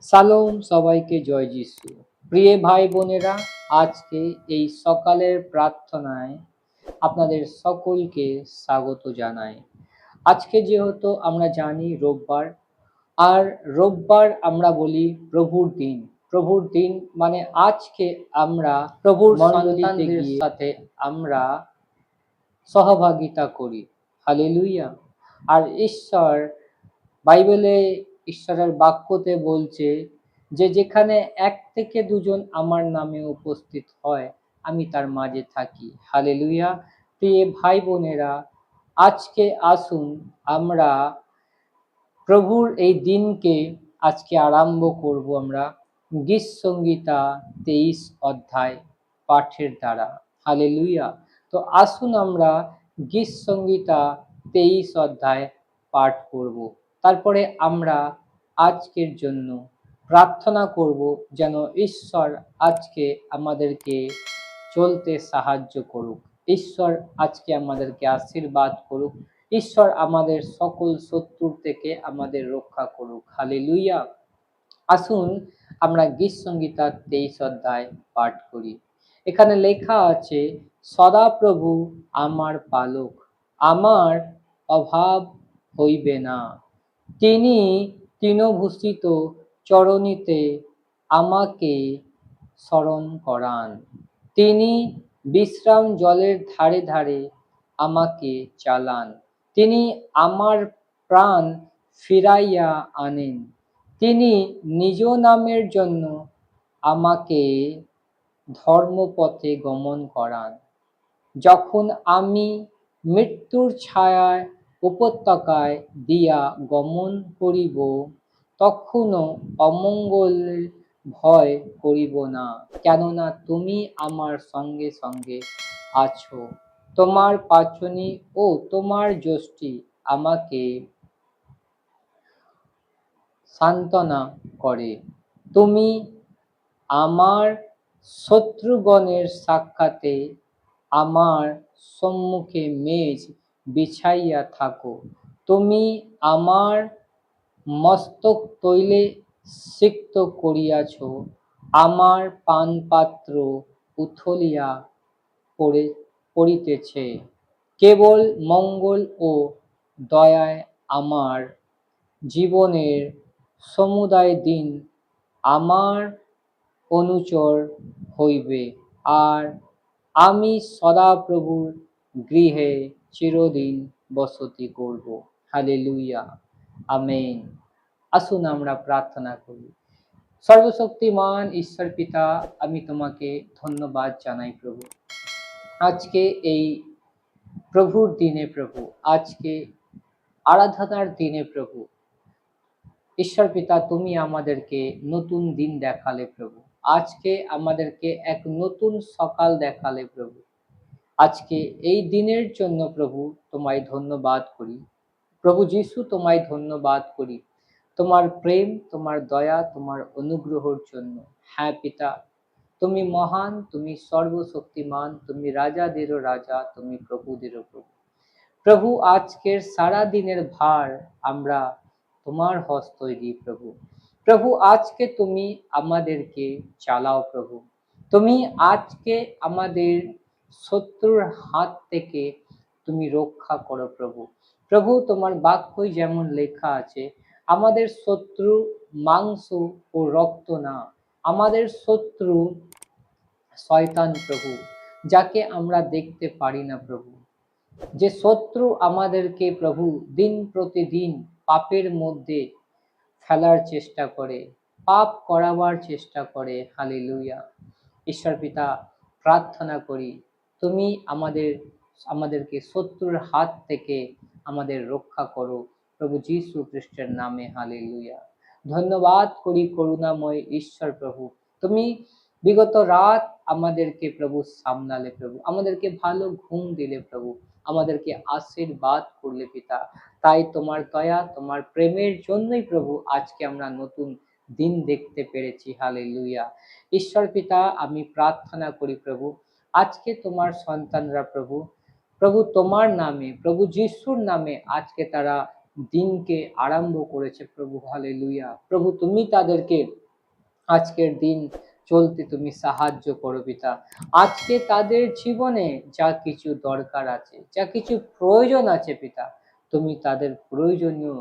সালোম, সবাইকে জয় যিশু। প্রিয় ভাই বোনেরা, আজকে এই সকালের প্রার্থনায় আপনাদের সকলকে স্বাগত জানাই। আজকে যেহেতু আমরা জানি রোববার, আর রোববার আমরা বলি প্রভুর দিন। প্রভুর দিন মানে আজকে আমরা প্রভুর সন্তানদের সাথে আমরা সহভাগিতা করি। হালেলুয়া। আর ঈশ্বর বাইবেলে ঈশ্বরের বাক্যতে বলছে যে যেখানে এক থেকে দুজন আমার নামে উপস্থিত হয় আমি তার মাঝে থাকি। হালেলুয়া। প্রিয় ভাই বোনেরা, আজকে আসুন আমরা প্রভুর এই দিনকে আজকে আরম্ভ করব আমরা গীত সংহিতা 23 অধ্যায় পাঠের দ্বারা। হালেলুয়া। তো আসুন আমরা গীত সংহিতা 23 অধ্যায় পাঠ করব। তারপরে আমরা আজকের জন্য প্রার্থনা করব যেন ঈশ্বর আজকে আমাদেরকে চলতে সাহায্য করুক, ঈশ্বর আজকে আমাদেরকে আশীর্বাদ করুক, ঈশ্বর আমাদের সকল শত্রুর থেকে আমাদের রক্ষা করুক। হালেলুয়া। আসুন আমরা গীত সংহিতা 23 অধ্যায় পাঠ করি। এখানে লেখা আছে, সদাপ্রভু আমার পালক, আমার অভাব হইবে না। তিনি তৃণভূষিত চরণীতে আমাকে স্মরণ করান। তিনি বিশ্রাম জলের ধারে ধারে আমাকে চালান। তিনি আমার প্রাণ ফিরাইয়া আনেন। তিনি নিজ নামের জন্য আমাকে ধর্মপথে গমন করান। যখন আমি মৃত্যুর ছায়ায় উপত্যকায় দিয়া গমন করিব, তখনও অমঙ্গলের ভয় করিব না, কেননা তুমি আমার সঙ্গে সঙ্গে আছো। তোমার পাচনি ও তোমার যষ্টি আমাকে সান্ত্বনা করে। তুমি আমার শত্রুগণের সাক্ষাতে আমার সম্মুখে মেজ বিছাইয়া থাকো। তুমি আমার মস্তক তৈলে সিক্ত করিয়াছ, আমার পানপাত্র উথলিয়া পড়িতেছে। কেবল মঙ্গল ও দয়ায় আমার জীবনের সমুদয় দিন আমার অনুচর হইবে, আর আমি সদাপ্রভুর গৃহে চিরদিন বসতি করব। Hallelujah, amen. আসুন আমরা প্রার্থনা করি। সর্বশক্তিমান ঈশ্বর পিতা, আমি তোমাকে ধন্যবাদ জানাই প্রভু, আজকে এই প্রভুর দিনে প্রভু, আজকে আরাধনার দিনে প্রভু ঈশ্বর পিতা, তুমি আমাদেরকে নতুন দিন দেখালে প্রভু, আজকে আমাদেরকে এক নতুন সকাল দেখালে প্রভু। আজকে এই দিনের জন্য প্রভু তোমায় ধন্যবাদ করি। প্রভু যিশু, তোমায় ধন্যবাদ করি তোমার প্রেম, তোমার দয়া, তোমার অনুগ্রহের জন্য। হ্যাঁ পিতা, তুমি মহান, তুমি সর্বশক্তিমান, তুমি রাজাদেরও রাজা, তুমি প্রভুদেরও প্রভু। প্রভু, আজকের সারা দিনের ভার আমরা তোমার হস্তয় দিই প্রভু। প্রভু, আজকে তুমি আমাদেরকে চালাও প্রভু। তুমি আজকে আমাদের শত্রুর হাত থেকে তুমি রক্ষা করো প্রভু। প্রভু, তোমার বাক্যই যেমন লেখা আছে, আমাদের শত্রু মাংস ও রক্ত না, আমাদের শত্রু শয়তান প্রভু, যাকে আমরা দেখতে পারি না প্রভু। যে শত্রু আমাদেরকে প্রভু দিন প্রতিদিন পাপের মধ্যে ফেলার চেষ্টা করে, পাপ করাবার চেষ্টা করে। হালেলুয়া। ঈশ্বর পিতা, প্রার্থনা করি তুমি আমাদেরকে শত্রুর হাত থেকে আমাদের রক্ষা করো প্রভু যীশু খ্রিস্টের নামে। হালেলুয়া। ধন্যবাদ করি করুণাময় ঈশ্বর প্রভু, তুমি বিগত রাত আমাদেরকে প্রভু সামলালে প্রভু, আমাদেরকে ভালো ঘুম দিলে প্রভু, আমাদেরকে আশীর্বাদ করলে পিতা। তাই তোমার দয়া, তোমার প্রেমের জন্যই প্রভু আজকে আমরা নতুন দিন দেখতে পেরেছি। হালেলুয়া। ঈশ্বর পিতা, আমি প্রার্থনা করি প্রভু, আজকে তোমার সন্তানরা প্রভু, প্রভু তোমার নামে, প্রভু যিশুর নামে আজকে তারা দিনকে আরম্ভ করেছে প্রভু। হালেলুয়া। প্রভু তুমি তাদেরকে আজকের দিন চলতে তুমি সাহায্য করো পিতা। আজকে তাদের জীবনে যা কিছু দরকার আছে, যা কিছু প্রয়োজন আছে পিতা, তুমি তাদের প্রয়োজনীয়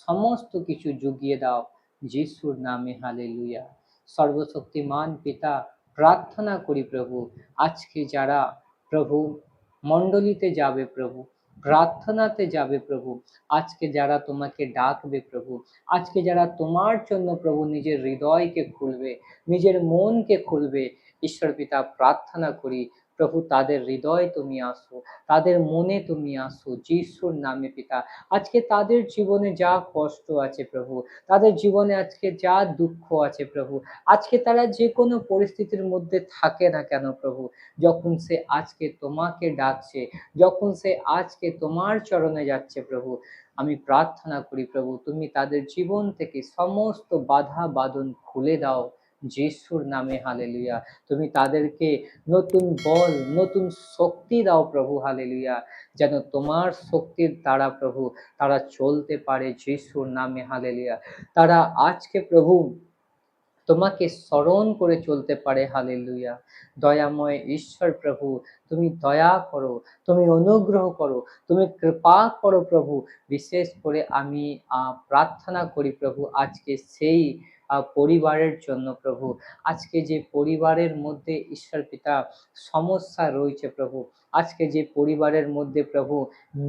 সমস্ত কিছু জুগিয়ে দাও যিশুর নামে। হালেলুয়া। সর্বশক্তিমান পিতা, প্রার্থনা করি প্রভু, আজকে যারা প্রভু মণ্ডলীতে যাবে প্রভু, প্রার্থনাতে যাবে প্রভু, আজকে যারা তোমাকে ডাকবে প্রভু, আজকে যারা তোমার জন্য প্রভু নিজের হৃদয়কে খুলবে, নিজের মনকে খুলবে, ঈশ্বর পিতা প্রার্থনা করি প্রভু তাদের হৃদয় তুমি আসো, তাদের মনে তুমি আসো যিশুর নামে পিতা। আজকে তাদের জীবনে যা কষ্ট আছে প্রভু, তাদের জীবনে আজকে যা দুঃখ আছে প্রভু, আজকে তারা যে কোনো পরিস্থিতির মধ্যে থাকে না কেন প্রভু, যখন সে আজকে তোমাকে ডাকছে, যখন সে আজকে তোমার চরণে যাচ্ছে প্রভু, আমি প্রার্থনা করি প্রভু তুমি তাদের জীবন থেকে সমস্ত বাধা বাঁধন খুলে দাও যিশুর নামে। হালেলুয়া। তুমি তাদেরকে নতুন বল, নতুন শক্তি দাও প্রভু। হালেলুয়া। যেন তোমার শক্তির দ্বারা প্রভু তারা চলতে পারে যিশুর নামে। হালেলুয়া। তারা আজকে প্রভু তোমাকে স্মরণ করে চলতে পারে। হালেলুয়া। দয়াময় ঈশ্বর প্রভু, তুমি দয়া করো, তুমি অনুগ্রহ করো, তুমি কৃপা করো প্রভু। বিশেষ করে আমি প্রার্থনা করি প্রভু আজকে সেই পরিবারের জন্য প্রভু, আজকে যে পরিবারের মধ্যে ঈশ্বর পিতা সমস্যা রয়েছে প্রভু, আজকে যে পরিবারের মধ্যে প্রভু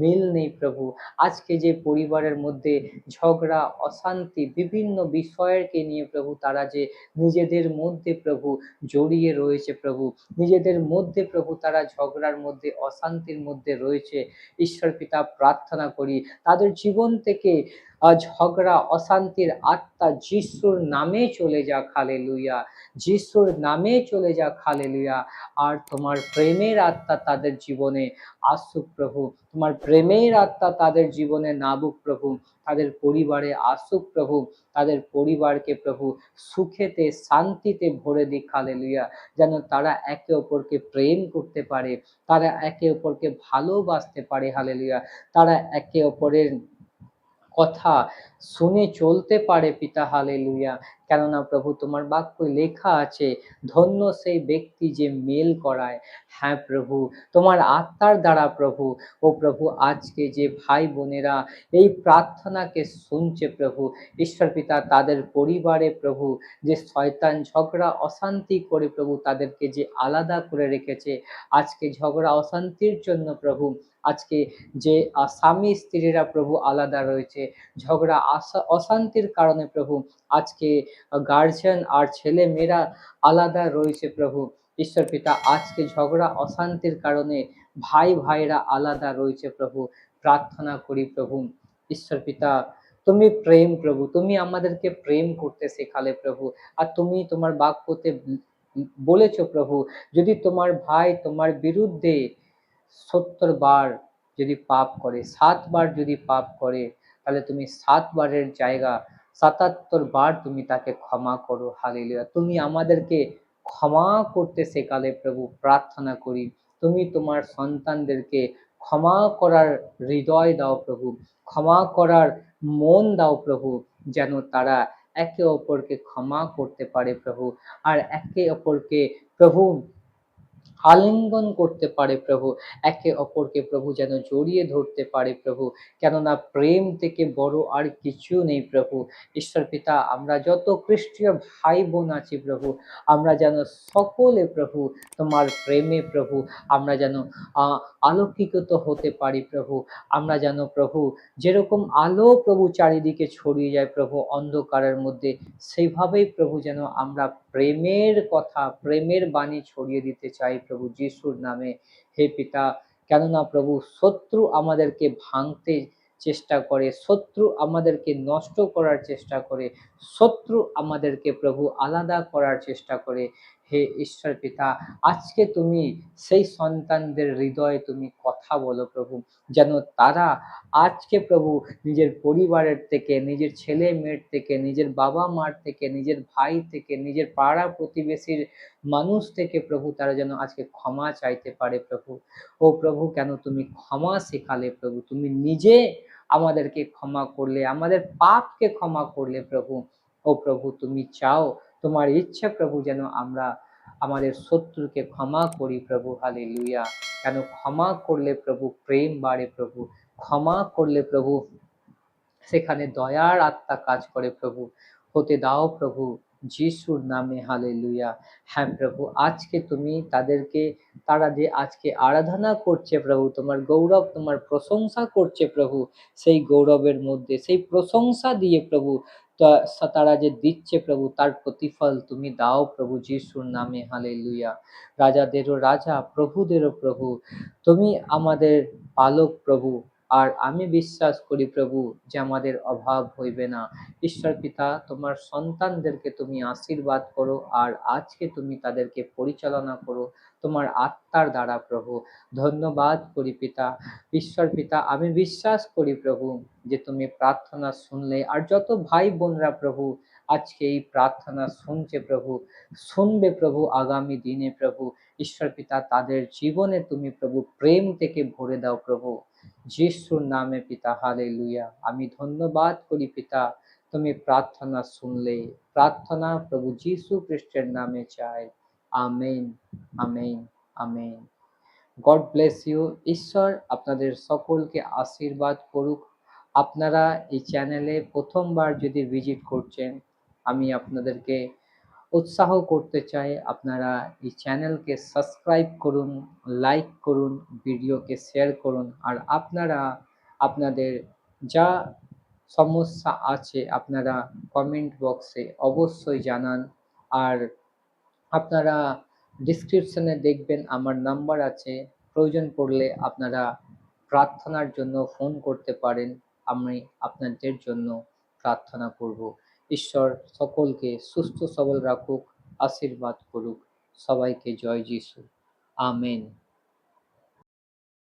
মিল নেই প্রভু, আজকে যে পরিবারের মধ্যে ঝগড়া অশান্তি বিভিন্ন বিষয়কে নিয়ে প্রভু তারা যে নিজেদের মধ্যে প্রভু জড়িয়ে রয়েছে প্রভু, নিজেদের মধ্যে প্রভু তারা ঝগড়ার মধ্যে অশান্তির মধ্যে রয়েছে, ঈশ্বর পিতা প্রার্থনা করি তাদের জীবন থেকে ঝগড়া অশান্তির আত্মা যিশুর নামে চলে যাক। হালেলুয়া। যিশুর নামে চলে যাক। হালেলুয়া। আর তোমার প্রেমের আত্মা তাদের জীবনে আসুক প্রভু, তোমার প্রেমের আত্মা তাদের জীবনে নামুক প্রভু, তাদের পরিবারে আসুক প্রভু, তাদের পরিবারকে প্রভু সুখেতে শান্তিতে ভরে দিক। হালেলুয়া। যেন তারা একে অপরকে প্রেম করতে পারে, তারা একে অপরকে ভালোবাসতে পারে। হালেলুয়া। তারা একে অপরের কথা শুনে চলতে পারে পিতা। হালেলুয়া। কেননা প্রভু তোমার বাক্যে লেখা আছে, ধন্য সেই ব্যক্তি যে মেল করায়। হ্যাঁ প্রভু, তোমার আত্মার দ্বারা প্রভু, ও প্রভু আজকে যে ভাই বোনেরা এই প্রার্থনাকে শুনছে প্রভু, ঈশ্বর পিতা তাদের পরিবারে প্রভু যে শয়তান ঝগড়া অশান্তি করে প্রভু তাদেরকে যে আলাদা করে রেখেছে, আজকে ঝগড়া অশান্তির জন্য প্রভু আজকে যে স্বামী স্ত্রীরা প্রভু আলাদা রয়েছে, ঝগড়া অশান্তির কারণে প্রভু আজকে গার্জিয়ান আর ছেলে মেয়েরা আলাদা রয়েছে প্রভু, ঈশ্বর পিতা আজকে ঝগড়া অশান্তির কারণে ভাই ভাইরা আলাদা রয়েছে প্রভু, প্রার্থনা করি প্রভু ঈশ্বর পিতা তুমি প্রেম প্রভু, তুমি আমাদেরকে প্রেম করতে শেখালে প্রভু, আর তুমি তোমার বাক্যতে বলেছো প্রভু যদি তোমার ভাই তোমার বিরুদ্ধে 70 বার যদি পাপ করে, 7 বার যদি পাপ করে, তাহলে তুমি 7 বারের জায়গা 77 বার তুমি তাকে ক্ষমা করো। হালেলুয়া। তুমি আমাদেরকে ক্ষমা করতে শেখালে প্রভু, প্রার্থনা করি তুমি তোমার সন্তানদেরকে ক্ষমা করার হৃদয় দাও প্রভু, ক্ষমা করার মন দাও প্রভু, যেন তারা একে অপরকে ক্ষমা করতে পারে প্রভু, আর একে অপরকে প্রভু আলিঙ্গন করতে পারে প্রভু, একে অপরকে প্রভু যেন জড়িয়ে ধরতে পারে প্রভু, কেননা প্রেম থেকে বড় আর কিছু নেই প্রভু। ঈশ্বর পিতা আমরা যত খ্রিস্টীয় ভাই বোন আছি প্রভু, আমরা যেন সকলে প্রভু তোমার প্রেমে প্রভু আমরা যেন আলোকিত হতে পারি প্রভু, আমরা যেন প্রভু যেরকম আলো প্রভু চারিদিকে ছড়িয়ে যায় প্রভু অন্ধকারের মধ্যে, সেইভাবেই প্রভু যেন আমরা প্রেমের কথা প্রেমের বাণী ছড়িয়ে দিতে চাই প্রভু যিশুর নামে। হে পিতা, কেননা প্রভু শত্রু আমাদেরকে ভাঙতে চেষ্টা করে, শত্রু আমাদেরকে নষ্ট করার চেষ্টা করে, শত্রু আমাদেরকে প্রভু আলাদা করার চেষ্টা করে। হে ঈশ্বর পিতা, আজকে তুমি সেই সন্তানদের হৃদয়ে তুমি কথা বলো প্রভু, যেন তারা আজকে প্রভু নিজের পরিবারের থেকে, নিজের ছেলে মেয়ের থেকে, নিজের বাবা মার থেকে, নিজের ভাই থেকে, নিজের পাড়া প্রতিবেশীর মানুষ থেকে প্রভু তারা যেন আজকে ক্ষমা চাইতে পারে প্রভু। ও প্রভু কেন তুমি ক্ষমা শেখালে প্রভু, তুমি নিজে আমাদেরকে ক্ষমা করলে, আমাদের পাপকে ক্ষমা করলে প্রভু। ও প্রভু, তুমি চাও, তোমার ইচ্ছা প্রভু যেন আমরা আমাদের শত্রুকে ক্ষমা করি প্রভু। হালেলুয়া। কেন ক্ষমা করলে প্রভু প্রেম বাড়ে প্রভু, ক্ষমা করলে প্রভু সেখানে দয়ার আত্মা কাজ করে প্রভু। হতে দাও প্রভু যিশুর নামে। হালেলুয়া। হ্যাঁ প্রভু, আজকে তুমি তাদেরকে, তারা যে আজকে আরাধনা করছে প্রভু, তোমার গৌরব, তোমার প্রশংসা করছে প্রভু, সেই গৌরবের মধ্যে, সেই প্রশংসা দিয়ে প্রভু তারা যে দিচ্ছে প্রভু, তার প্রতিফল তুমি দাও প্রভু যিশুর নামে। হালেলুয়া। রাজাদেরও রাজা, প্রভুদেরও প্রভু, তুমি আমাদের পালক প্রভু। আর আমি বিশ্বাস করি প্রভু যে আমাদের অভাব হইবে না। ঈশ্বর পিতা, তোমার সন্তানদেরকে তুমি আশীর্বাদ করো, আর আজকে তুমি তাদেরকে পরিচালনা করো তোমার আত্মার দ্বারা প্রভু। ধন্যবাদ করি পিতা। ঈশ্বর পিতা, আমি বিশ্বাস করি প্রভু যে তুমি প্রার্থনা শুনলে, আর যত ভাই বোনরা প্রভু আজকে এই প্রার্থনা শুনছে প্রভু, শুনবে প্রভু আগামী দিনে প্রভু, ঈশ্বর পিতা তাদের জীবনে তুমি প্রভু প্রেম থেকে ভরে দাও প্রভু যিশুর নামে পিতা। হালেলুয়া। আমি ধন্যবাদ করি পিতা, তুমি প্রার্থনা শুনলে। প্রার্থনা প্রভু যিশু খ্রিস্টের নামে চাই। Amen, amen, amen. God bless you. ঈশ্বর আপনাদের সকলকে আশীর্বাদ করুক। আপনারা এই চ্যানেলে প্রথমবার যদি ভিজিট করছেন, আমি আপনাদেরকে উৎসাহ করতে চাই, আপনারা এই চ্যানেলকে সাবস্ক্রাইব করুন, লাইক করুন, ভিডিওকে শেয়ার করুন, আর আপনারা আপনাদের যা সমস্যা আছে আপনারা কমেন্ট বক্সে অবশ্যই জানান। আর আপনারা ডিসক্রিপশনে দেখবেন আমার নাম্বার আছে, প্রয়োজন পড়লে আপনারা প্রার্থনার জন্য ফোন করতে পারেন, আমি আপনাদের জন্য প্রার্থনা করব। ঈশ্বর সকলকে সুস্থ সবল রাখুক, আশীর্বাদ করুক। সবাইকে জয় যিশু। আমেন।